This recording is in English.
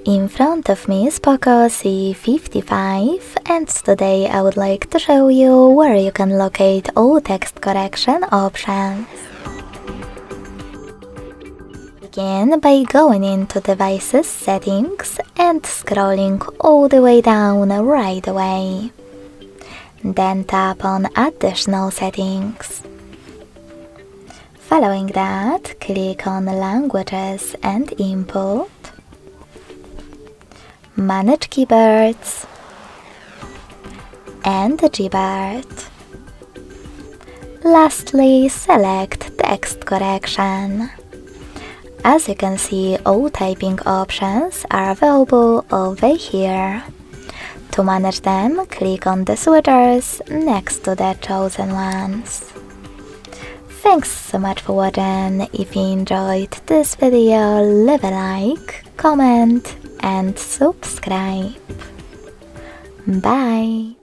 In front of me is POCO C55, and today I would like to show you where you can locate all text correction options. Begin by going into Devices Settings and scrolling all the way down right away. Then tap on Additional Settings. Following that, click on Languages and Input, Manage Keyboards, and Gbird. Lastly, select Text Correction. As you can see, all typing options are available over here. To manage them, click on the switchers next to the chosen ones. Thanks so much for watching. If you enjoyed this video, leave a like, comment and subscribe. Bye!